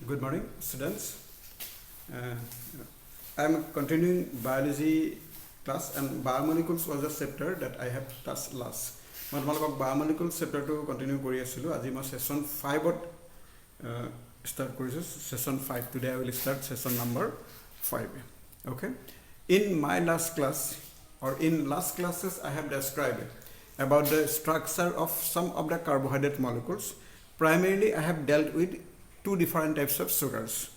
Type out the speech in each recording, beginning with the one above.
Good morning, students. I am continuing biology class, and biomolecules was a chapter that I have touched last. But biomolecules chapter to continue kori asilu. Aji ma session 5 start korisu. Session 5. Today I will start session number 5. Okay. In my last class, or in last classes, I have described about the structure of some of the carbohydrate molecules. Primarily, I have dealt with two different types of sugars.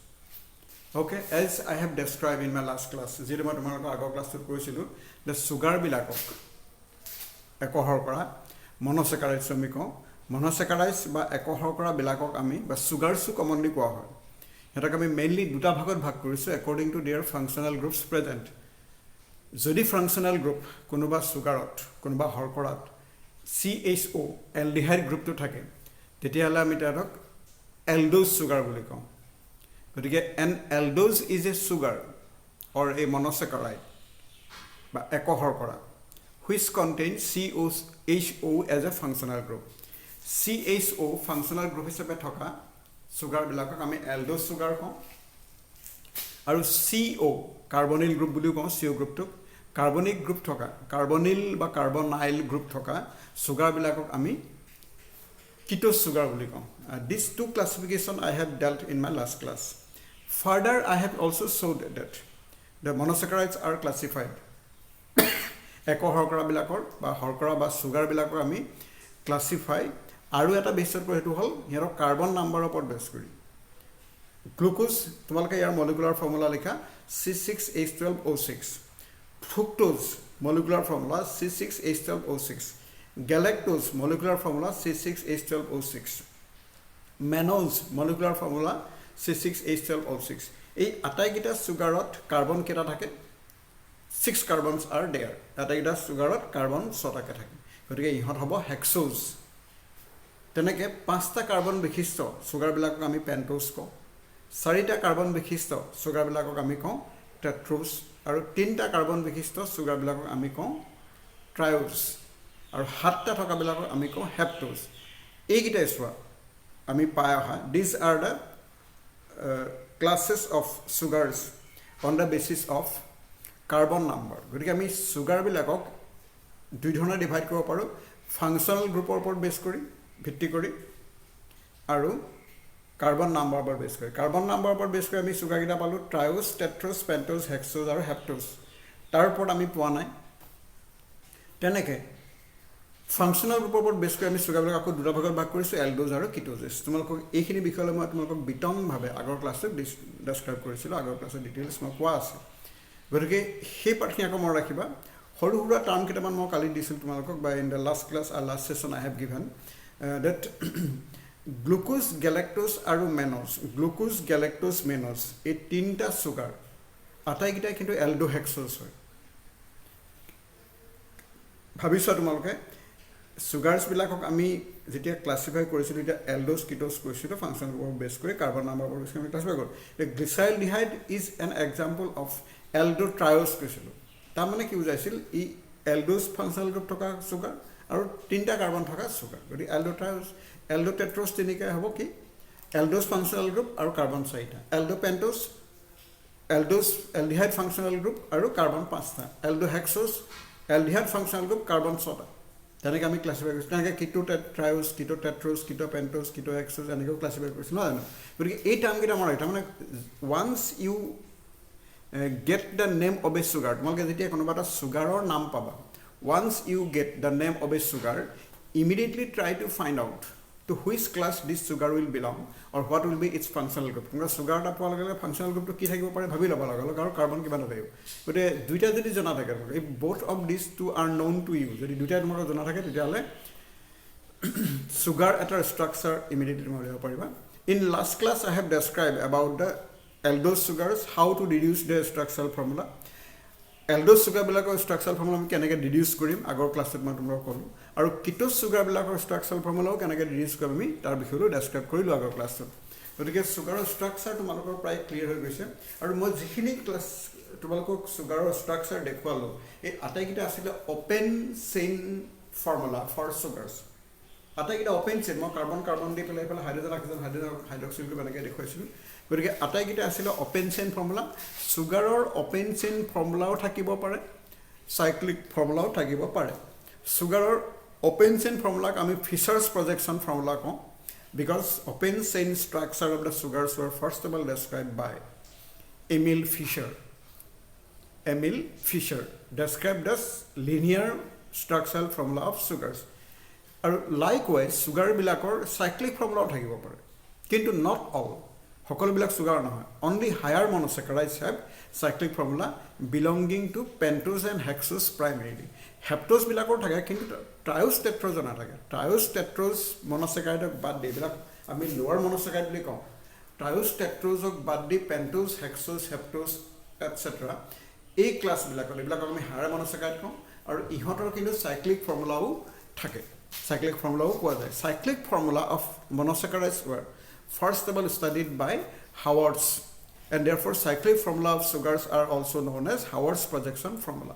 Okay, as I have described in my last class, the sugar bilakok ekohorkora monosaccharides monosaccharides ba ekohorkora bilakok ami ba sugars commonly koa hoy. Hetak ami mainly duta bhagot bhag korisu according to their functional groups present. Jodi functional group konoba sugarot konoba horkorat CHO aldehyde group to thake tetiala ami tarok aldose sugar boli kau. Gotike an aldose is a sugar or a monosaccharide ba ekohorkora which contains CHO as a functional group. CHO functional group hisabe thoka sugar bilakok ami aldose sugar kau. Aru CO carbonyl group boli kau CO group to carbonic group thoka carbonyl ba carbonyl group thoka sugar bilakok ami ketose sugar boli kau. These two classifications I have dealt in my last class. Further, I have also showed that the monosaccharides are classified. Ekohorkora bilakor ba horkora ba sugar bilakor ami classify aru eta basis ko hetu hol hero carbon number upor base kori. Glucose tumalke yar molecular formula likha C6H12O6. Fructose molecular formula C6H12O6. Galactose molecular formula C6H12O6. Mannose molecular formula C6H12O6. এই আটাইকিটা সুগারত carbon কেটা থাকে 6 carbons are there. আটাইকিটা সুগারত carbon 6 টাকে থাকে গতিকে ইহত হ'ব hexose তেনেকে 5টা কার্বন বিশিষ্ট সুগার বিলাকক আমি পেন্টোজ কও 4টা কার্বন বিশিষ্ট সুগার বিলাকক আমি কও টেট্ৰোজ আৰু 3টা কাৰ্বন বিশিষ্ট সুগাৰ বিলাকক আমি কও ট্ৰায়োজ আৰু 7টা থকা বিলাকক আমি কও হেপ্টোজ এইকিটা সোৱা আমি পায় অহা these are the classes of sugars on the basis of carbon number. গতিকে আমি সুগার বিলাকক দুই ধৰণে ডিভাইড কৰিব পাৰো ফাংশনাল গ্ৰুপৰ ওপৰত বেছ কৰি ভিত্তি কৰি আৰু কাৰ্বন নাম্বাৰ ওপৰত বেছ কৰি কাৰ্বন নাম্বাৰ ওপৰত বেছ কৰি আমি সুগাৰ কিটা পালো ট্ৰায়োজ টেট্ৰোজ পেন্টোজ হেক্সোজ আৰু হেপ্টোজ তাৰ ওপৰত আমি পোৱা নাই তেনেকে ফাংশনাল গ্ৰুপৰ ওপৰত বেছ কৰি আমি সুগাৰবিলাক আকৌ দুটা ভাগত ভাগ কৰিছো এলডোজ আৰু কিটোজেছ তোমালোকক এইখিনি বিষয়লৈ মই তোমালোকক বিতংভাৱে আগৰ ক্লাছত ডেসক্ৰাইব কৰিছিলো আগৰ ক্লাছত ডিটেইলছ মই কোৱা আছে গতিকে সেই পাঠখিনি আকৌ মনত ৰাখিবা সৰু সৰু টাৰ্ম কেইটামান মই কালি দিছিল তোমালোকক বাই ইন দ্য লাষ্ট ক্লাছ আৰু last session I have given that glucose galactose আৰু মেনজ গ্লুকোজ গ্যালাক্টোজ মেনজ এই তিনটা সুগাৰ আটাইকিটা কিন্তু এলডোহেক্সোজ হয় ভাবিছা তোমালোকে sugars bilakok ami jetia classify korisilu eta aldose ketose korisilu function group base kore carbon number or আমি classify kor the glyceraldehyde is an example of aldotriose korisilu ta mane ki bujaisil e aldose functional group thoka sugar aru tinta carbon thoka sugar goti aldotriose aldotetrose tinika hobo ki aldose functional group aru carbon 4 ta aldopentose aldose aldehyde functional group aru carbon 5 ta aldohexose aldehyde functional group carbon 6 ta তেনেকে আমি classify কৰিছো তেনেকে কিটো ট্ৰায়োজ কিটো টেট্ৰোজ কিটো pentose কিটো hexose এনেকৈ classify কৰিছো না জানো গতিকে এই টাৰ্ম কিটা মনত ৰাখিবা মানে once you get the name of a sugar তোমালোকে যেতিয়া কোনোবা এটা সুগাৰৰ নাম পাবা once you get the name of a sugar immediately try to find out to which class this sugar will belong or what will be its functional group তোমরা sugar টা পোৱা লগে functional group to কি থাকিব পাৰে ভাবি লবা লগে আৰু কাৰ্বন কিবা নাথাকিব গতে দুইটা যদি জনা থাকে if both of these two are known to you যদি দুইটা তোমাক জনা থাকে তেতিয়ালে sugar at a structure immediately তুমি জানিব পাৰিবা in last class I have described about the aldose sugars how to deduce their structural formula aldose sugar bilakor structural formula আমি কেনেকৈ ডিডিউস কৰিম আগৰ ক্লাছত মই তোমাক ক'লো আৰু ketose sugar bilakor structural formula কেনেকৈ ডিডিউস কৰিম আমি তাৰ বিষয়টো ডেসক্ৰাইব কৰিলো আগৰ ক্লাছত গতিকে সুগাৰৰ স্ট্ৰাকচাৰ তোমালোকৰ প্ৰায় ক্লিয়াৰ হৈ গৈছে আৰু মই যিখিনি ক্লাছ তোমালোকক সুগাৰৰ স্ট্ৰাকচাৰ দেখুৱালো এই আটাইকিটা আছিল open chain formula for sugars আটাইকেইটা অপেন চেইন মই কাৰ্বন কাৰ্বন দি পেলাই এইফালে হাইড্ৰজেন অক্সিজেন হাইড্ৰজেন হাইড্ৰক্সিলটো এনেকৈ দেখুৱাইছিলোঁ গতিকে আটাইকেইটা আছিলে অপেন চেইন ফৰ্মুলা চুগাৰৰ অপেন চেইন ফৰ্মুলাও থাকিব পাৰে চাইক্লিক ফৰ্মুলাও থাকিব পাৰে চুগাৰৰ অপেন চেইন ফৰ্মুলাক আমি ফিচাৰ্ছ প্ৰজেকশ্যন ফৰ্মুলা কওঁ because open chain structure of the sugars were first of all described by Emil Fischer described as linear structural formula of sugars. And likewise, sugar bilakor cyclic formula thakibo pare. Kintu not all. Hokolo bilak sugar nohoy. Only higher monosaccharides have cyclic formula belonging to pentose and hexose primarily. Heptose bilakor thake kintu triose tetrose na thake. Triose tetrose monosaccharide bad de bilak ami lower monosaccharide bili kau. Triose tetrose bad di pentose, hexose, heptose, etc. A class bilakor ebilak ami higher monosaccharide kau aru ihotor kintu cyclic formula o thake. Cyclic formula o koa jay. Cyclic formula of monosaccharides were first of all studied by Haworth and therefore cyclic formula of sugars are also known as Haworth's projection formula.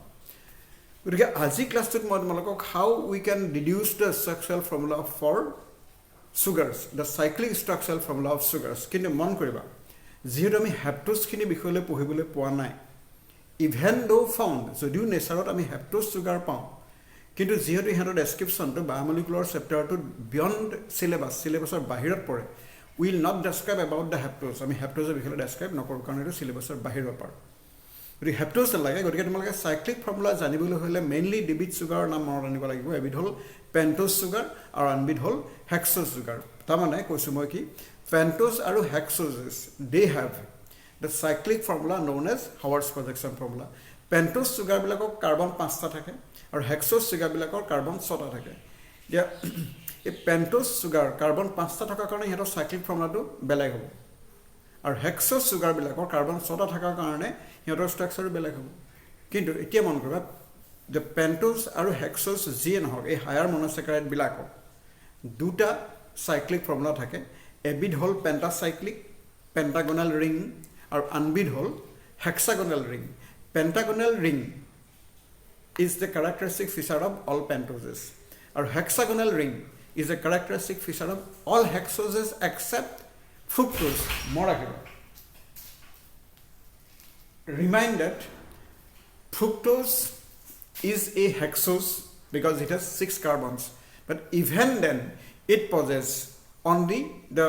Gotike আজি ক্লাছটোত মই তোমালোকক how we can deduce the structural formula for sugars, the cyclic structural formula of sugars. Kintu mon koriba যেহেতু আমি হেপ্টোজ খিনি বিষয়লৈ পঢ়িবলৈ পোৱা নাই even though found যদিও নেচাৰত আমি হেপ্টোজ সুগাৰ পাওঁ কিন্তু যেহেতু ইহঁতৰ ডেছক্ৰিপশ্যনটো বায়োমলিকুলাৰ চেপ্টাৰটো বিয়ণ্ড চিলেবাছৰ বাহিৰত পৰে will not describe about the heptose আমি হেপ্টোজৰ বিষয়ে ডেছক্ৰাইব নকৰোঁ কাৰণ এইটো চিলেবাছৰ বাহিৰৰ পাৰ গতিকে হেপ্টোজ নালাগে গতিকে তোমালোকে চাইক্লিক ফৰ্মুলা জানিবলৈ হ'লে মেইনলি দুবিধ চুগাৰৰ নাম মনত আনিব লাগিব এবিধ হ'ল পেণ্টোজ চুগাৰ আৰু আনবিধ হ'ল হেক্সোজ চুগাৰ তাৰমানে কৈছোঁ মই কি পেণ্টোজ আৰু hexoses they have the cyclic formula known as Haworth's projection formula pentose চুগাৰবিলাকক কাৰ্বন 5টা থাকে আৰু হেক্সোজ চুগাৰবিলাকৰ কাৰ্বন 6টা থাকে এতিয়া এই পেণ্টোজ চুগাৰ কাৰ্বন 5টা থকাৰ কাৰণে ইহঁতৰ চাইক্লিক ফৰ্মুলাটো বেলেগ হ'ব আৰু হেক্সোজ চুগাৰবিলাকৰ কাৰ্বন 6টা থকাৰ কাৰণে ইহঁতৰ ষ্ট্ৰাকচাৰটো বেলেগ হ'ব কিন্তু এতিয়া মন কৰিবা দ্য পেণ্টোজ আৰু হেক্সোজ যিয়ে নহওক এই হায়াৰ মনোচেকাৰাইডবিলাকক দুটা চাইক্লিক ফৰ্মুলা থাকে এবিধ হ'ল পেণ্টাচাইক্লিক পেণ্টাগনাল ৰিং আৰু আনবিধ হ'ল hexagonal ring pentagonal ring is the characteristic feature of all pentoses. Or hexagonal ring is a characteristic feature of all hexoses except fructose. Remind that fructose is a hexose because it has 6 carbons. But even then, it possesses only the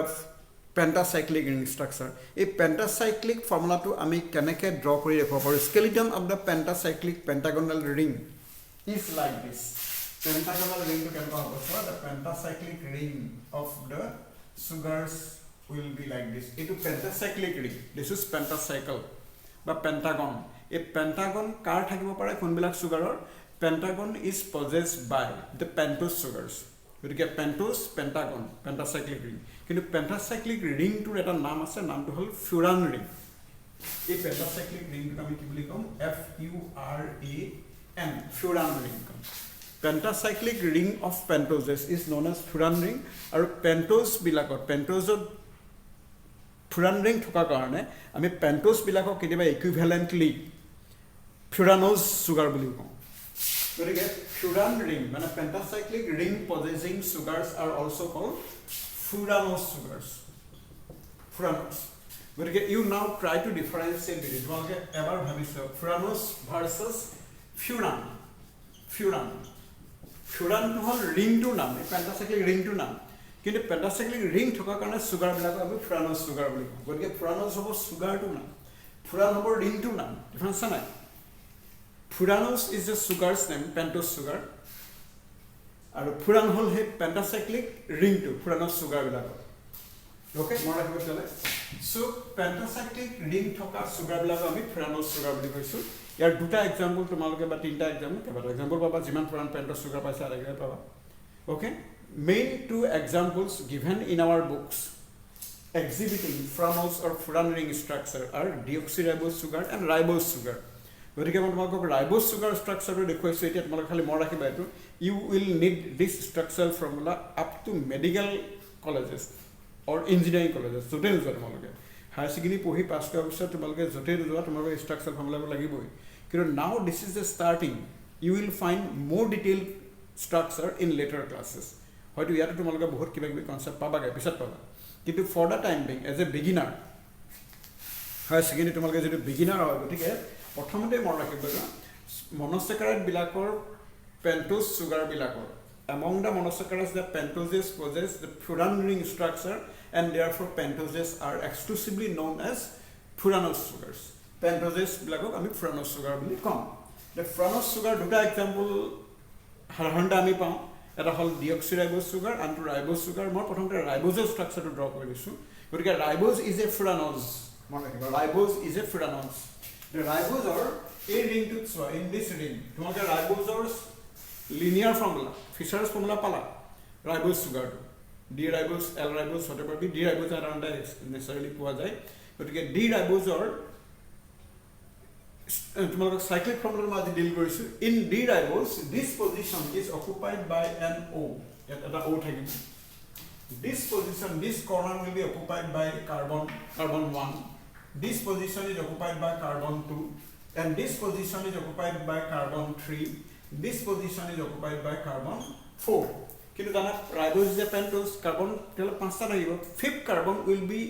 pentacyclic ring structure. A pentacyclic formula to ami keneke draw kori rakhibo paru skeleton of the pentacyclic pentagonal ring is like this. Pentagonal ring to keneka hobo so the pentacyclic ring of the sugars will be like this. It is pentacyclic ring. This is pentacycle ba pentagon. A pentagon kar thakibo pare konbilak sugaror pentagon is possessed by the pentose sugars. গতিকে পেণ্টোজ Pentagon পেণ্টাচাইক্লিক ring কিন্তু পেণ্টাচাইক্লিক ৰিংটোৰ এটা নাম আছে নামটো হ'ল ফিউৰান ring এই পেণ্টাচাইক্লিক ৰিংটোক আমি কি বুলি ক'ম FURAN ফিউৰান ৰিং ক'ম pentacyclic ring of pentoses is known as furan ring আৰু পেণ্টোজবিলাকত পেণ্টোজত ফিউৰান ৰিং থকাৰ কাৰণে আমি পেণ্টোজবিলাকক কেতিয়াবা ইকুইভেলেণ্টলি ফিউৰানোজ চুগাৰ বুলি কওঁ গতিকে furan ring মানে pentacyclic ring possessing sugars are also called furanose sugars furanose গতিকে you now try to differentiate between তোমালোকে এবাৰ ভাবিছো furanose versus furan furan to হ'ল ৰিংটোৰ নাম pentacyclic ৰিংটোৰ নাম কিন্তু pentacyclic ring থকাৰ কাৰণে সুগাৰ বিলাকক আমি furanose sugar বুলি কওঁ গতিকে furanose হ'ব সুগাৰটোৰ নাম furan হ'ব ৰিংটোৰ নাম ডিফাৰেন্স নাই Furanose is the sugar's name, pentose sugar. And furan hol he pentacyclic ring to furanose sugar bilakor. Okay, more like what? So pentacyclic ring thoka sugar bilakor ami furanose sugar bili koisu. Yar duta example tomaloke ba tinta example kebata example baba jiman furan pentose sugar paisa arege paba. Okay, main 2 examples given in our books exhibiting furanose or furan ring structure are deoxyribose sugar and ribose sugar. গতিকে মই তোমাক ribose sugar স্ট্রাকচারটো দেখুৱাইছো এতিয়া তোমাক খালি মন ৰাখিবা এটো you will need this structural formula up to medical colleges or engineering colleges য'তে যোৱা তোমালোকে হায়াৰ সেকেন্ডাৰী পঢ়ি পাছ কৰাৰ পিছত তোমালোকে য'তে যোৱা তোমালোকে স্ট্রাকচারাল ফর্মুলা লাগিবই কিন্তু now this is the starting you will find more detail structure in later classes হয়তো ইয়াতে তোমালোকে বহুত কিবা কিবি কনচেপ্ট পাবাগে পিছত পাবা কিন্তু for the time being as a beginner higher secondary তোমালোকে যদি বিগিনাৰ হয় গতিকে প্ৰথমতে মনত ৰাখিব মন'ছেকাৰাইডবিলাকৰ পেণ্টোজ চুগাৰবিলাকৰ among the monosaccharides the pentoses possess the furan ring structure and therefore pentoses are exclusively known as furanose sugars pentoses bilakok ami furanose sugar boli kom the furanose sugar duta example harhanda ami pam eta hol deoxyribose sugar and ribose sugar moi prothomte ribose structure to draw kori disu gotike ribose is a furanose mone rakhiba ribose is a furanose the ribose are a ring to in this ring tomake ribose are linear formula Fisher's formula pala ribose sugar D ribose L ribose whatever be D ribose around that necessarily পোৱা যায় গতিকে D ribose or তোমালোক cyclic formula মই ডিল কৰিছো in D ribose this position is occupied by an O এটা O থাকিব this position this corner will be occupied by carbon 1 this position is occupied by carbon 2 and this position is occupied by carbon 3 this position is occupied by carbon 4 কিন্তু জানা ribose is a pentose carbon tel পাঁচটা লাগিব fifth carbon will be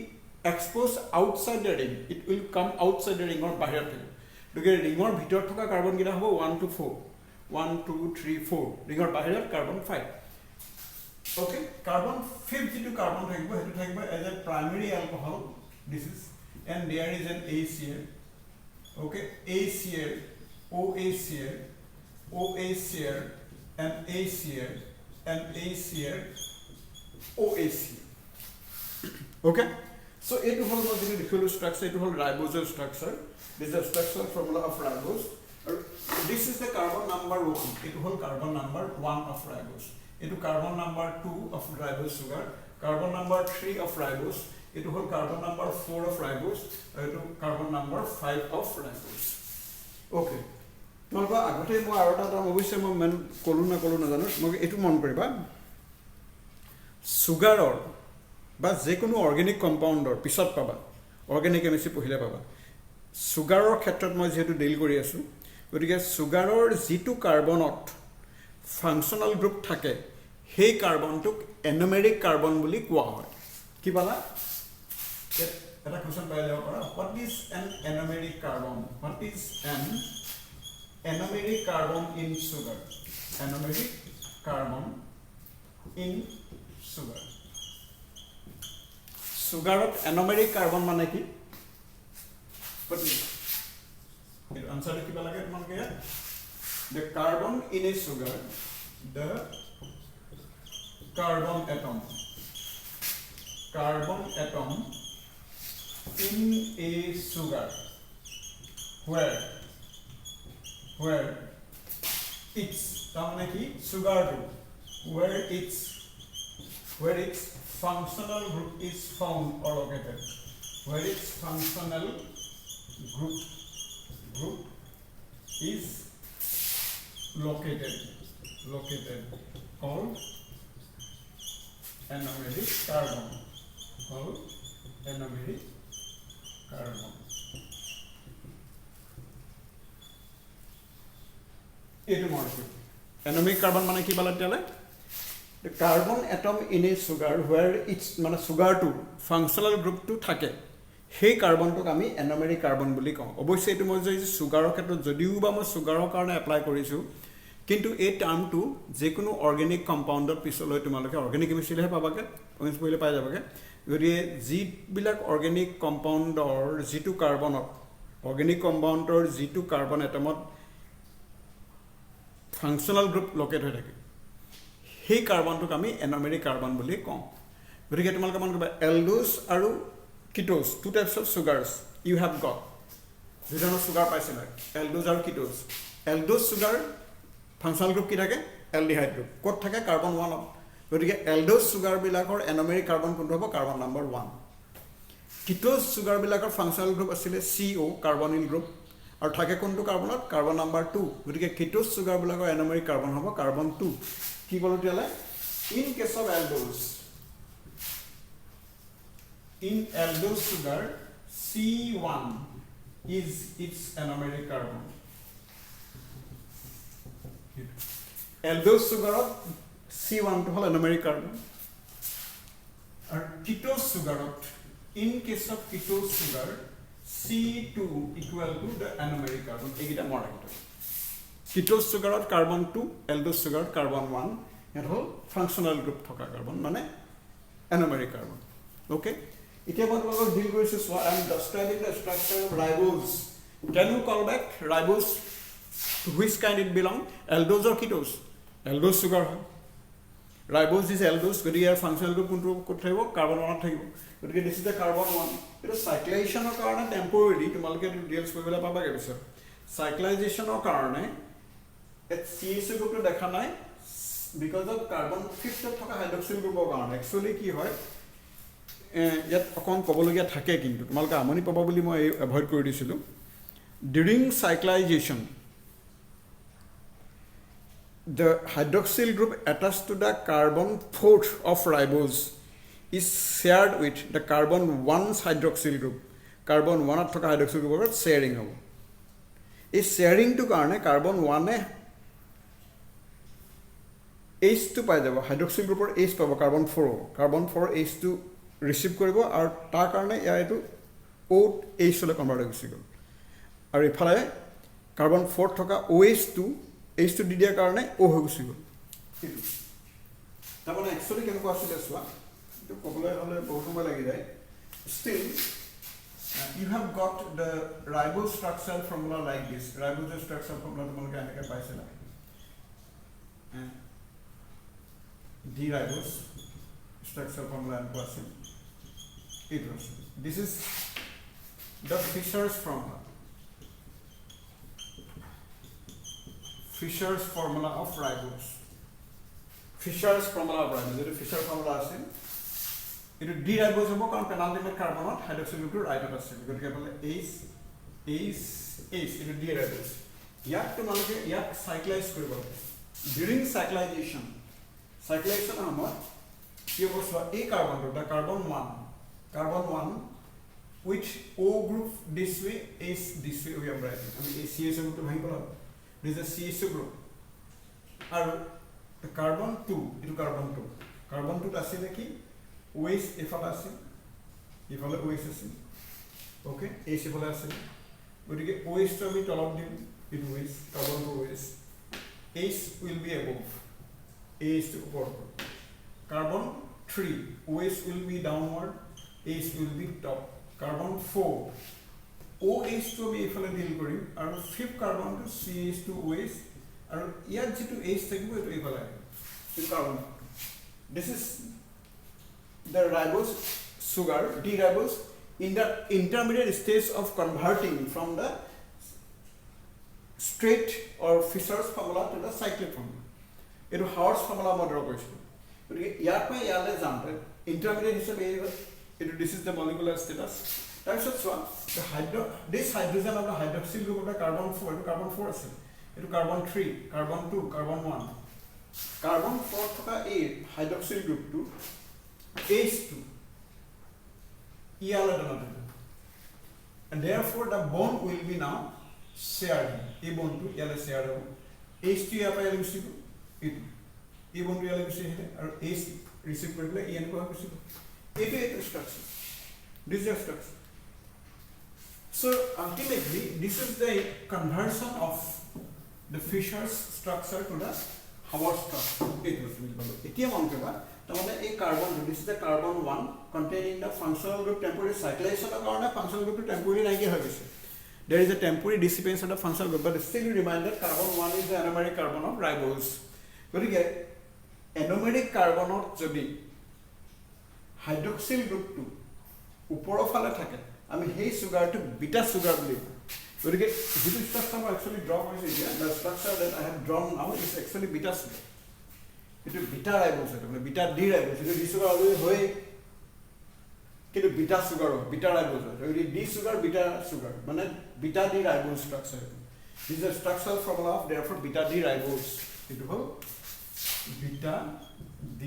exposed outside the ring it will come outside the ring or বাহিৰত থাকিব গতিকে ৰিঙৰ ভিতৰত থকা carbon কিটা হ'ব 1 to 4 1 2 3 4 ৰিঙৰ বাহিৰত কাৰ্বন 5 okay carbon fifth যেটো কাৰ্বন থাকিব হেতু থাকিব as a primary alcohol this is and there is an ACl okay ACl OACl OACl and ACl and ACl OACl okay so it whole was the liquid structure it whole ribose structure this is the structural formula of ribose this is the carbon number 1 it whole carbon number 1 of ribose it carbon number 2 of ribose sugar carbon number 3 of ribose it whole carbon number 4 of ribose it carbon number 5 of ribose okay তোমালোক আগতে মই আৰু এটা অৱশ্যে মই man কলো না জানো মই এটো মন কৰিবা সুগাৰৰ বা যে কোনো অৰ্গেনিক কম্পাউণ্ডৰ পিছত পাবা অৰ্গেনিক কেমিষ্ট্ৰি পঢ়িলে পাবা সুগাৰৰ ক্ষেত্ৰত মই যেহেতু ডিল কৰি আছো গতিকে সুগাৰৰ যেটো কাৰ্বনত ফাংচনাল গ্ৰুপ থাকে সেই কাৰ্বনটোক এনোমেৰিক কাৰ্বন বুলি কোৱা হয় কি পালা এটা কোৱেশ্চন পাই যাব পাৰা what is an anomeric carbon what is an anomeric carbon in sugar anomeric carbon in sugar sugarot anomeric carbon mane ki but it answer ki balage tumanke the carbon in a sugar the carbon atom in a sugar where it's tamane ki sugar where its functional group is found or located where its functional group is located called anomeric carbon etu molecule anomeric carbon mane ki bala tele the carbon atom in a sugar where its mane sugar to functional group to thake he carbon to ami anomeric carbon boli kau oboshe etu moi je sugar er khetrot jodiu ba moi sugar er karone apply korisu কিন্তু এই টার্মটো যে কোনো organic কম্পাউন্ডৰ পিছলৈ তোমালোকে organic কেমিষ্ট্ৰিহে পাবাগে points পहिले পাই যাবাগে যদি G বিলাক organic কম্পাউন্ডৰ যেটো কাৰ্বনত অৰ্গানিক কম্পাউন্ডৰ যেটো কাৰ্বন এটমত ফাংশনাল গ্ৰুপ লোকেট হৈ থাকে সেই কাৰ্বনটোক আমি এনোমেৰিক কাৰ্বন বুলি কওঁ গতিকে তোমালোকে মন কৰিবা এলডোজ আৰু ketose two types of sugars you have got দুজনৰ সুগাৰ পাইছিলা এলডোজ আৰু ketose aldose sugar functional group কি থাকে এলডিহাইড গ্ৰুপ কোড থাকে কাৰ্বন 1 অফ গতিকে এলডোজ সুগাৰ বিলাকৰ এনোমেৰিক কাৰ্বন কোনটো হ'ব কাৰ্বন নাম্বাৰ 1 কিটোজ সুগাৰ বিলাকৰ ফাংশনাল গ্ৰুপ আছিলে CO কাৰ্বনিল গ্ৰুপ আৰু থাকে কোনটো কাৰ্বনত কাৰ্বন নাম্বাৰ 2 গতিকে কিটোজ সুগাৰ বিলাকৰ এনোমেৰিক কাৰ্বন হ'ব কাৰ্বন 2 কি বলো তেলে in case of aldose in aldose sugar C1 is its anomeric carbon aldose sugar C1 টো হল এনমেৰিক কাৰ্বন আৰু ketose সুগাৰত in case of ketose sugar C2 equal to the anomeric carbon এইগিটা মই ৰাখিছো ketose sugarত carbon 2 aldose sugarত carbon 1 এটা হল functional group থকা carbon মানে anomeric carbon okay এতিয়া মই তোমাক ডিল কৰিছো so I am describing the structure of ribose can you call back ribose to which kind it belong aldose or ketose aldose sugar হয় ribose is aldose গতি ইয়াৰ functional group কোনটো ক'ত থাকিব carbon 1 থাকিব গতিকে this is the carbon 1 এটা সাইক্লাইজেশনৰ কাৰণে temporary তোমালোকে ডিটেইলছ কৰিবলৈ পাবাগে পিছত সাইক্লাইজেশনৰ কাৰণে এট CH গ্ৰুপটো দেখা নাই বিকজ অফ কাৰ্বন 5th থকা হাইড্ৰক্সিল গ্ৰুপৰ কাৰণে একচুয়ালি কি হয় ইয়াত অকন ক'বলগীয়া থাকে কিন্তু তোমালোকে আমনি পাবা বুলি মই এভয়েড কৰি দিছিলো during cyclization the hydroxyl group attached to the carbon 4th of ribose is shared with the carbon 1's hydroxyl group carbon 1 at thoka hydroxyl group or sharing hobo is sharing to karone carbon 1 e H2 pai jabo hydroxyl group or H pabo carbon 4 H2 receive koribo aru tar karone ya etu O H le convert hoisi gol aru ephale carbon 4 thoka OH2 H2 di dia karone O hoisi gol tamone actually kenko asile swa to popular hole bahut সময় লাগি যায় still you have got the ribose structure formula like this ribose structure formula তোমালোকে এনেকৈ পাইছিলা d ribose structure formula এনেকুৱা আছে এইটো আছে this is the Fischer's formula Fischer's formula of ribose Fischer's formula of ribose যেটো Fischer formula আছে It would de-ribose hobo karon penultimate carbonot hydroxyl group to right of আছে গতিকে বলে H it would de-ribose ইয়াক তোমালোকে ইয়াক cyclize কৰিব during cyclization আমাৰ কি হ'ব এই কাৰ্বনটো the carbon 1 which O group this way H this way we are writing আমি এই CH group to ভাঙি পেলাব this is a CH group আৰু the carbon 2 itu carbon 2 আছে নেকি OH এফালে আছে এফালে OH আছে ওকে H এফালে আছে গতিকে OH টো আমি তলত দিম it OH carbon to OH H will be above H to upward carbon 3 OH will be downward H will be top carbon 4 OH to আমি এফালে ডিল কৰিম আৰু 5th carbon to CH to OH আৰু ইয়াত যেটো H থাকিব এটো এফালে এই carbon this is the ribose sugar d-ribose in the intermediate stage of converting from the straight or Fischer's formula to the cyclic formula etu Haworth's formula মই draw কৰিছো গতিকে ইয়াত মই ইয়ালে যামতে intermediate হিচাপে etu this is the molecular status তাৰপিছত চোৱা this hydrogen of the hydroxyl group of the carbon 4 etu carbon 4 আছে etu carbon 3 carbon 2 carbon 1 carbon 4 থকা এই hydroxyl group to H2 and therefore the bond will be now shared a bond to yale shared H2 apa yale gusibo it bond to yale gusibo and H receive koribole e enko gusibo eto structure this is the structure so ultimately this is the conversion of the Fischer's structure to the Haworth's structure etia mon keba tamane ei carbon this is the carbon 1 containing the functional group temporary cyclization of karone functional group to temporary naiki hoy gise there is a temporary dissipation of the functional group but still you remind that carbon 1 is the anomeric carbon of ribose gotike anomeric carbon of jodi hydroxyl group to upor phale thake ami hei sugar to beta sugar boli gotike jitu structure I actually draw korise here the structure that I have drawn now is actually beta sugar itu beta ribose এটা মানে beta d ribose itu d sugar hoy কিন্তু beta sugar beta ribose itu d sugar beta sugar মানে beta d ribose structure this is a structural formula of therefore beta d ribose itu hall beta d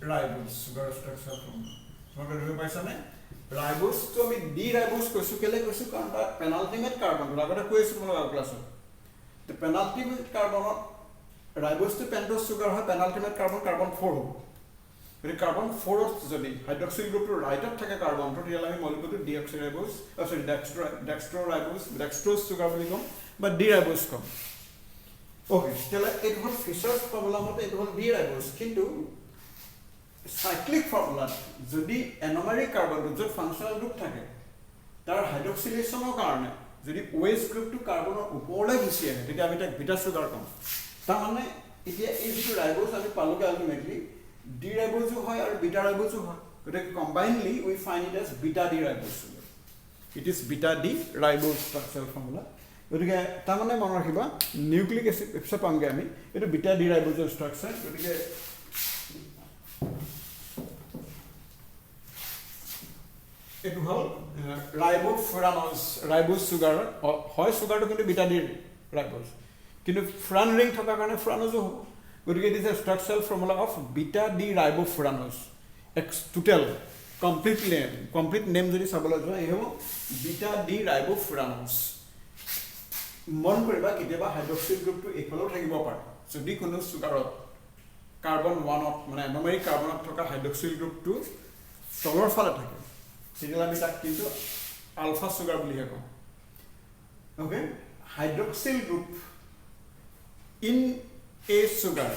ribose sugar structure formula তোমাকে ধরে পাইছা না ribose তো আমি d ribose কইছো কেলে কইছো কারণ তা penultimate carbon লাগটা কইছো মনে ক্লাসত the penultimate carbon ribose to pentose sugar হয় পেনাল্টিমেট কাৰ্বন 4 হ'ব গতিকে কাৰ্বন 4ত যদি হাইড্ৰক্সিল গ্ৰুপটো ৰাইটত থাকে কাৰ্বনটো তেতিয়াহ'লে আমি মলিকুলটো ডিঅক্সিৰাইবোজ সৰি ডেক্সট্ৰ'জ চুগাৰ বুলি ক'ম বা ডি ৰাইবোজ ক'ম ওকে তেতিয়াহ'লে এইটো হ'ল ফিচাৰ্ছ ফৰ্মুলা মতে এইটো হ'ল ডি ৰাইবোজ কিন্তু সাইক্লিক ফৰ্মুলাত যদি এনমাৰিক কাৰ্বনটো য'ত ফাংচনেল গ্ৰুপ থাকে তাৰ হাইড্ৰক্সিলেশ্যনৰ কাৰণে যদি OH গ্ৰুপটো কাৰ্বনৰ ওপৰলৈ গুচি আহে তেতিয়া আমি তাক বিটা চুগাৰ ক'ম তাৰমানে এতিয়া এই যিটো ৰাইবোজ আমি পালোগে আল্টিমেটলি ডি ৰাইবোজো হয় আৰু বিটা ৰাইবোজো হয় গতিকে combinedly we find it as beta D ribose sugar it is beta D ribose structural formula গতিকে তাৰমানে মনত ৰাখিবা নিউক্লিক এচিড পিছত পামগৈ আমি এইটো বিটা ডি ৰাইবোজৰ ষ্ট্ৰাকচাৰ গতিকে এইটো হ'ল ৰাইবোফুৰানজ ৰাইবোজ চুগাৰ হয় চুগাৰটো কিন্তু বিটা ডি ৰাইবোজ কিন্তু ফুৰান ৰিং থকাৰ কাৰণে ফুৰানজো হ'ব গতিকে it is a structural formula of beta D ribofuranose total complete name যদি চাবলৈ যোৱা এই হ'ব বিটা ডি ৰাইবোফুৰানজ মন কৰিবা কেতিয়াবা হাইড্ৰক্সিল গ্ৰুপটো এইফালেও থাকিব পাৰে যদি কোনো চুগাৰত কাৰ্বন 1ত মানে এনমাৰিক কাৰ্বনত থকা হাইড্ৰক্সিল গ্ৰুপটো তলৰ ফালে থাকে তেতিয়াহ'লে আমি তাক কিন্তু আলফা চুগাৰ বুলিহে কওঁ okay hydroxyl group in a sugar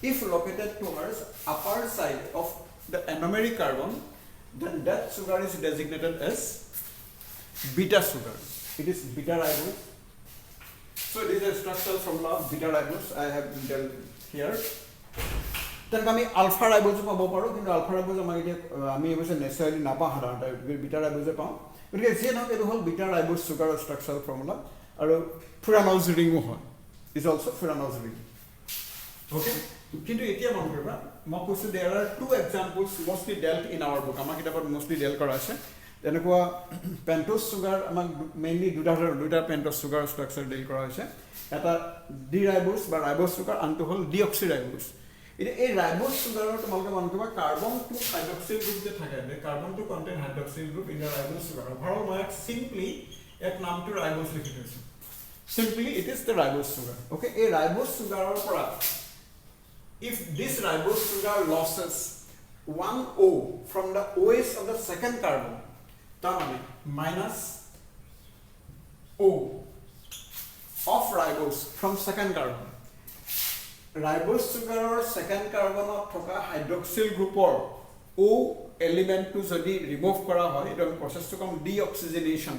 if located towards upper side of the anomeric carbon then that sugar is designated as beta sugar it is beta ribose so it is a structural formula of beta ribose I have dealt here then আমি alpha ribose পাব পাৰো কিন্তু alpha ribose আমাক এতিয়া আমি অৱশ্যে naturally নাপাওঁ সাধাৰণতে beta ribose পাওঁ গতিকে যি নহওক এইটো হ'ল beta ribose sugar structural formula আৰু furanose ring হয় is also furanose ring okay কিন্তু এতিয়া মন কৰিবা মই কৈছো there are two examples mostly dealt in our book আমাৰ কিতাপত mostly dealt কৰা আছে তেনেকুৱা পেন্টোজ চুগাৰ আমাক মেইনলি দুটা পেন্টোজ চুগাৰ ষ্ট্ৰাকচাৰ ডিল কৰা হৈছে এটা ডি ৰাইবোজ বা ৰাইবোজ চুগাৰ আনটো হ'ল ডিঅক্সিৰাইবোজ এতিয়া এই ৰাইবোজ চুগাৰৰ তোমালোকে মন কৰিবা কাৰ্বন টু হাইড্ৰক্সিল গ্ৰুপ যে থাকে carbon two contain hydroxyl group in the ribose sugar overall মই সিম্পলি এক নামটো ৰাইবোজ লিখি থৈছো simply it is the ribose sugar okay a ribose sugar or product if this ribose sugar loses 1 O from the OH of the second carbon tamane minus O of ribose from second carbon ribose sugar or second carbon of thoka hydroxyl group or O element to jodi remove kora hoy eto process to come deoxygenation.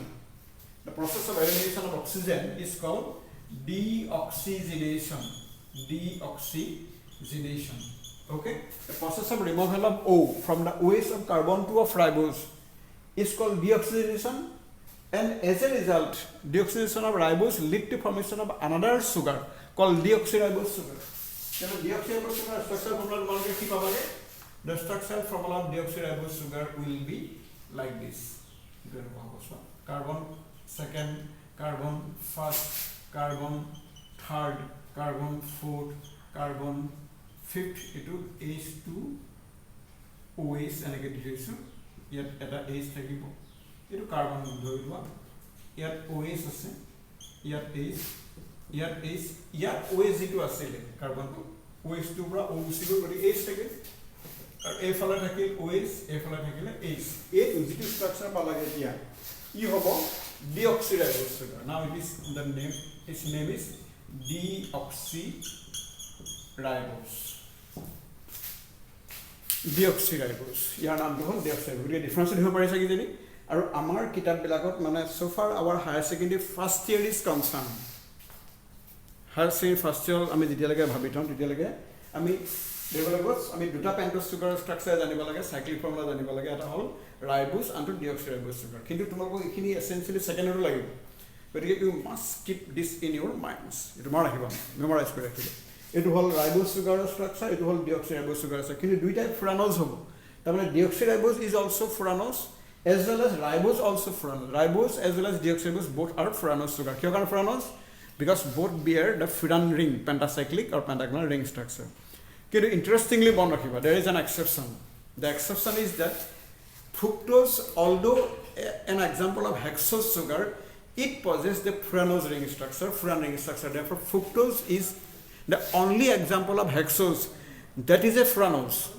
The process of elimination of oxygen is called deoxygenation. Deoxygenation. Okay? The process of removal of O from the OH of carbon 2 of ribose is called deoxygenation, and as a result, deoxygenation of ribose lead to formation of another sugar called deoxyribose sugar. So deoxyribose sugar structural formula the structural formula of deoxyribose sugar will be like this. Carbon second, carbon first, carbon third, carbon fourth, carbon fifth, etu H2 OH enake dikhaisu yat eta H thakibo etu carbon dhoriba yat OH ase yat H yat OH etu asile carbon to OH to pura OC go gori H thake ar a phala thakil OH a phala thakile H a etu structure palage tia I hobo deoxyribose sugar. Now it is the name. Its name is deoxyribose. Deoxyribose. ইয়াৰ নামটো হ'ল deoxyribose. গতিকে difference দিব পাৰিছে কি জানি আৰু আমাৰ কিতাপবিলাকত মানে so far our higher secondary first year is concerned. higher secondary first year আমি যেতিয়ালৈকে ভাবি থওঁ তেতিয়ালৈকে আমি ডেভেলপাৰ্ছ আমি দুটা পেন্টোজ চুগাৰ ষ্ট্ৰাকচাৰ জানিব লাগে সাইক্লিক ফৰ্মুলা জানিব লাগে এটা হ'ল ৰাইবোজ আনটো ডিঅক্সিৰাইবোজ চুগাৰ কিন্তু তোমালোকক এইখিনি এসেনশিয়ালি সেকেন্ডাৰো লাগিব গতিকে you must keep this in your minds এইটো মনত ৰাখিবা মেমৰাইজ কৰি ৰাখিবা এইটো হ'ল ৰাইবোজ চুগাৰৰ ষ্ট্ৰাকচাৰ এইটো হ'ল ডিঅক্সিৰাইবোজ চুগাৰ আছে কিন্তু দুইটাই ফুৰানজ হ'ব তাৰমানে deoxyribose is also furanose as well as ribose also furanose ribose as well as deoxyribose both are furanose sugar কিয় কাৰণ furanose because both bear the furan ring pentacyclic or pentagonal ring structure কিন্তু interestingly মন ৰাখিবা there is an exception the exception is that fructose although an example of hexose sugar it possesses the furanose ring structure furan ring structure therefore fructose is The only example of hexose that is a fructose.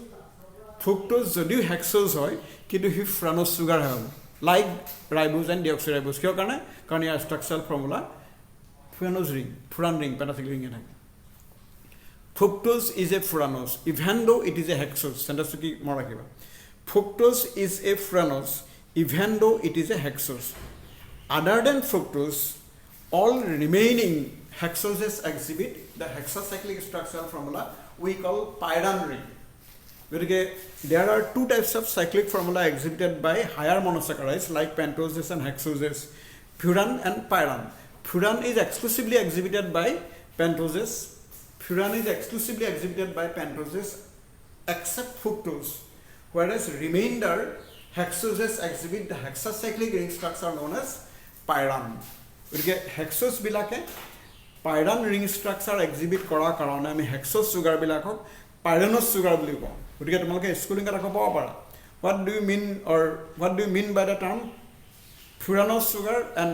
Fructose যদিও hexose হয় কিন্তু হি fructose sugar হয় like ribose and deoxyribose কিয় কাৰণে কাৰণ ইয়াৰ structural formula fructose ring furan ring pentacyclic ring থাকে fructose is a fructose even though it is a hexose sentence কি মন ৰাখিবা fructose is a fructose even though it is a hexose other than fructose all remaining hexoses exhibit the hexacyclic structural formula we call pyran ring. There are two types of cyclic formula exhibited by higher monosaccharides like pentoses and hexoses, furan and pyran. Furan is exclusively exhibited by pentoses. Furan is exclusively exhibited by pentoses except fructose, whereas remainder hexoses exhibit the hexacyclic ring structure known as pyran. Hexose bilake pyran ring structure exhibit কৰা কাৰণে আমি hexose sugar বিলাকক pyranose sugar বুলি কওঁ গতিকে তোমালোকে schooling এটা ক'ব পাৰা what do you mean by the term furanose sugar and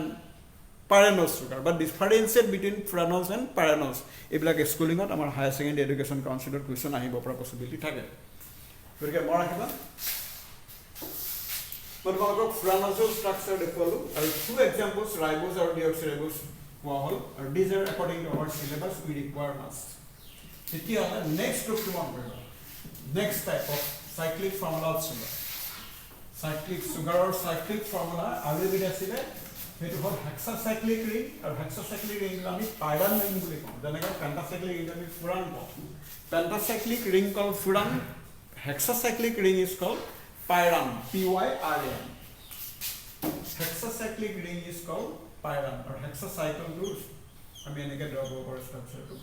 pyranose sugar but differentiate between furanose and pyranose এইবিলাক স্কুলিঙত আমাৰ হায়াৰ সেকেন্ডাৰী এডুকেশন কাউন্সিলৰ কোৱেশ্চন আহিব পৰা পসিবিলিটি থাকে গতিকে মন ৰাখিবা তোমালোকক furanose structure দেখুৱালো আৰু two examples ribose আৰু deoxyribose Wahol, or these are according to our syllabus we require must. Next group next type of cyclic formula of sugar. Cyclic sugar or cyclic formula I will be decided it is hexacyclic ring or hexacyclic ring is pyran ring then again pentacyclic ring is furan. Pentacyclic ring called furan, hexacyclic ring is called pyran, P-Y-R-A-N. Hexacyclic ring is called pyran or hexacycle group. I mean, I get over structure too.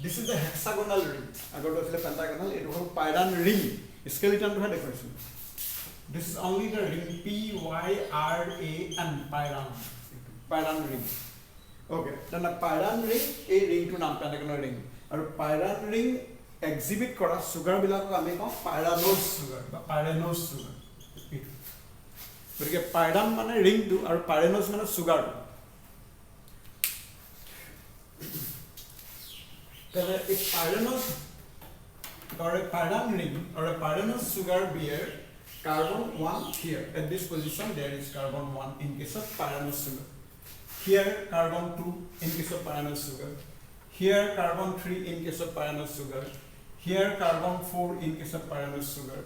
This is the hexagonal ring. I got to say pentagonal. It was pyran ring. Skeleton to have decoration. This is only the ring P-Y-R-A-N pyran. Pyran ring. Okay. Then the pyran ring, a ring to nam pentagonal ring. Or pyran ring exhibit kora sugar bilako ame ko pyranose sugar. Pyranose sugar. Because pyran mane ring to or pyranose mane sugar. A pyranose or a pyran ring or a pyranose sugar bear carbon 1 here at this position there is carbon 1 in case of pyranose sugar, here carbon 2 in case of pyranose sugar, here carbon 3 in case of pyranose sugar, here carbon 4 in case of pyranose sugar,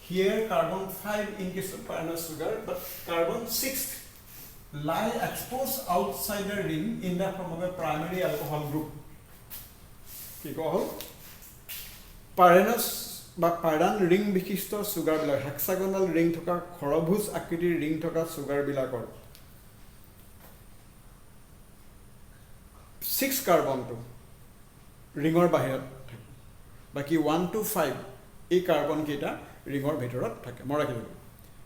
here carbon 5 in case of pyranose sugar, but carbon 6 lie exposed outside the ring in the form of a primary alcohol group. Pyranose বা pyran ring বিশিষ্ট sugar বিলাক hexagonal ring থকা খৰভুজ আকৃতিৰ ring থকা sugar বিলাকৰ 6 কাৰ্বনটো ৰিঙৰ বাহিৰত থাকে বাকি 1 to 5 এই কাৰ্বন কেইটা ৰিঙৰ ভিতৰত থাকে মৰা কি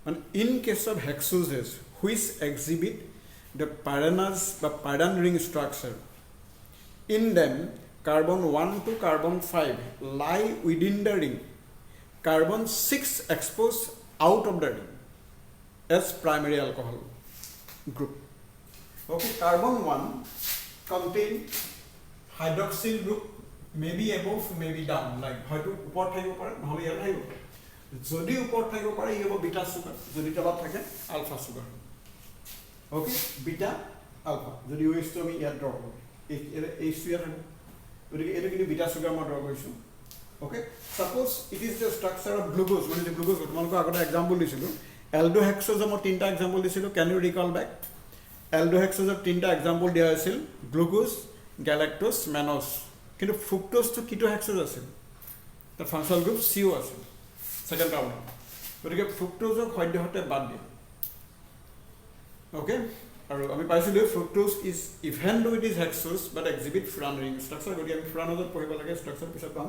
মানে in case of hexoses which exhibit the pyranose বা pyran ring structure in them carbon 1 to carbon 5 lie within the ring. Carbon 6 exposed out of the ring as primary alcohol group. Okay, carbon 1 contain hydroxyl group maybe above, maybe down. Like how to upor thaibo pare, নহলে ইয়াত আহিব. যদি upor thaibo pare, ই হ'ব beta sugar. যদি তলত থাকে alpha sugar. Okay, beta alpha. যদি OH to আমি ইয়াত draw কৰো. এই ইয়াত এটা কিন্তু বিটা সুগাৰ মই ড্ৰ কৰিছো okay suppose it is the structure of glucose মানে যে গ্লুকোজ তোমালোকক আগতে এক্সাম্পল দিছিলো এলডোহেক্সোজ মই তিনটা এক্সাম্পল দিছিলো ক্যান ইউ ৰিকল বেক এলডোহেক্সোজৰ তিনটা এক্সাম্পল দিয়া আছিল গ্লুকোজ গ্যালাক্টোজ মেনজ কিন্তু ফ্ৰুক্টোজটো কিটোহেক্সোজ আছিল তাৰ ফাংচনাল গ্ৰুপ সিও আছিল সেকেন্ড টাউন গতিকে ফ্ৰুক্টোজক সদ্যহতে বাদ দিয়ে ওকে আৰু আমি পাইছিলো fructose is even though it is hexose but exhibit furan ring structure গতি আমি ফুৰানজত পঢ়িব লাগে ষ্ট্ৰাকচাৰ পিছত পাম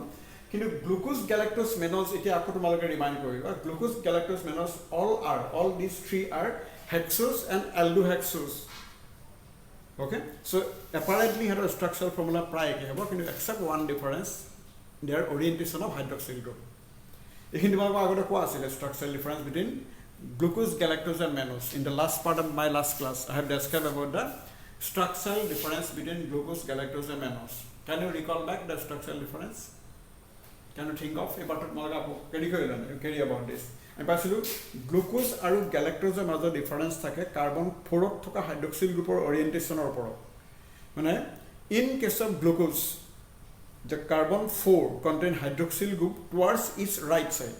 কিন্তু গ্লুকোজ গ্যালাক্টোজ মেনজ এতিয়া আকৌ তোমালোকে ৰিমাইন্ড কৰিবা glucose galactose men's all these three are hexose and aldohexose okay so apparently her structural formula প্ৰায় একে হ'ব কিন্তু except one difference their orientation of hydroxyl group এইখিনি তোমালোকৰ আগতে কোৱা আছিল structural difference between glucose, galactose and mannose. In the last part of my last class, I have described about the structural difference between glucose, galactose and mannose. Can you recall back the structural difference? Can you think of about carry about this? আমি পাইছিলোঁ glucose আৰু গেলেক্ট'জৰ মাজত difference থাকে carbon 4ত থকা hydroxyl গ্ৰুপৰ অৰিয়েণ্টেশ্যনৰ ওপৰত মানে in case of glucose the carbon 4 contain hydroxyl group towards its right side,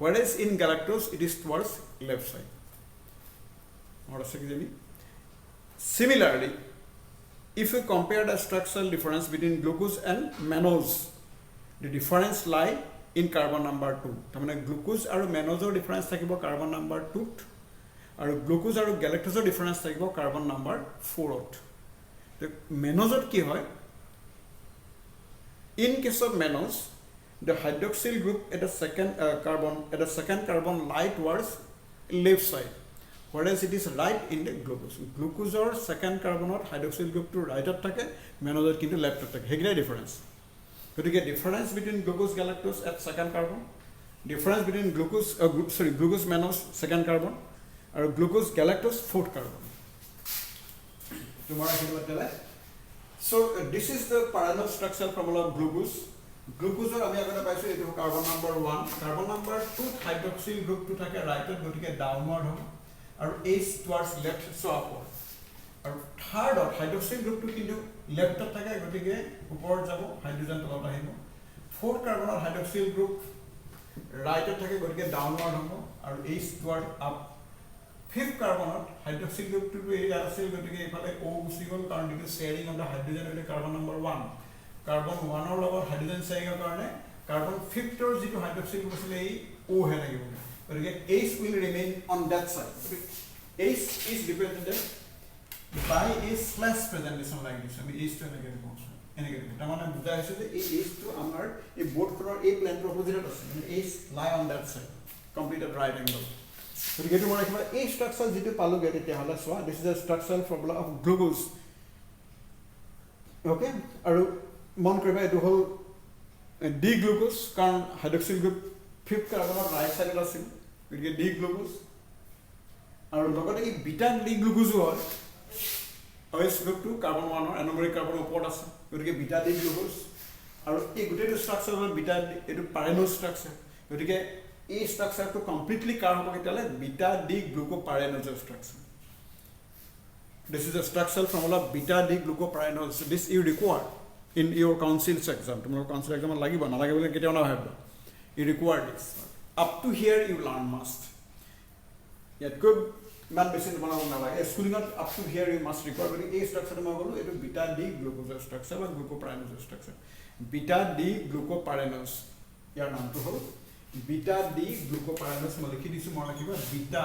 whereas in galactose it is towards left side. Similarly, if you compare the structural difference between glucose and mannose, the difference lie in carbon number 2. তার মানে glucose আৰু মেনজৰ difference থাকিব carbon number 2ত আৰু glucose আৰু গেলেক্টজৰ difference থাকিব carbon number 4ত তো মেনজত কি হয় in case of mannose the hydroxyl group at the second carbon lie towards left side whereas it is right in the glucose or second carbon hydroxyl group to right at থাকে mannose kintu left at থাকে হেগিলা difference গতিকে difference between glucose galactose at second carbon difference between glucose mannose second carbon আৰু glucose galactose fourth carbon tomorrow কি বতলে so this is the Pareto structural formula of glucose glucose আমি আগতে পাইছো এটো carbon number 1 carbon number 2 hydroxyl group two থাকে রাইটত গতিকে downward হ'ব আৰু H towards left so upward আৰু থাৰ্ড হাইড্ৰক্সিল গ্ৰুপ টু কিন্তু লেফটত থাকে গতিকে ওপৰত যাব হাইড্ৰোজেন তলত আহিব ফোৰ্থ কাৰ্বনৰ হাইড্ৰক্সিল গ্ৰুপ ৰাইটত থাকে গতিকে ডাউনওয়াৰ্ড হ'ব আৰু H toward up fifth carbon hydroxyl group to be acyl গতিকে এফালে O গুছি গল কাৰণ দিকে sharing of the hydrogen with carbon number 1 carbon 1 ৰ লগত হাইড্ৰোজেন শেয়াৰিংৰ কাৰণে কাৰ্বন 5th ৰ যেটো হাইড্ৰোক্সিল গ্ৰুপ আছিল এই O হে লাগিব গতিকে H will remain on that side H is represented by a slash presentation like this আমি H to negative function এনেকে এটা মানে বুজা হৈছে যে এই H to আমাৰ এই বোৰ্ডখনৰ এই প্লেন প্ৰপোজিটত আছে মানে H lie on that side completed right angle গতিকে এইটো মই কিবা এই স্ট্ৰাকচাৰ যেটো পালো গে তেতিয়া হলা সোৱা this is a structural formula of glucose okay আৰু মন কৰিবা এইটো হল ডি গ্লুকোজ কাৰণ হাইড্ৰক্সিল গ্ৰুপ 5th কাৰ্বনৰ ৰাইট সাইডত আছে গতিকে ডি গ্লুকোজ আৰু লগতে এই বিটা ডি গ্লুকোজো হয় OH গ্ৰুপ টু কাৰ্বন 1 ৰ এনমেৰিক কাৰ্বনৰ ওপৰত আছে গতিকে বিটা ডি গ্লুকোজ আৰু এই গোটেইটো স্ট্ৰাকচাৰ হল বিটা এটো পাৰেনোজ স্ট্ৰাকচাৰ গতিকে এই স্ট্ৰাকচাৰটো কমপ্লিটলি কাৰ হ'ব কেতিয়ালে beta D glucopyranose structure this is a structural formula beta d glucopyranose so this you require in your council's exam tomorrow council exam লাগিব না লাগে বলে কেতিয়াও না ভাববা you require this up to here you learn must yet good man বেছি বনাব না লাগে স্কুলিংত up to here you must require but এই স্ট্রাকচার মই বলো এটো beta d glucose structure বা glucopyranose structure beta d glucopyranose ইয়াৰ নামটো হল beta d glucopyranose মই লিখি দিছো মই লিখিবা beta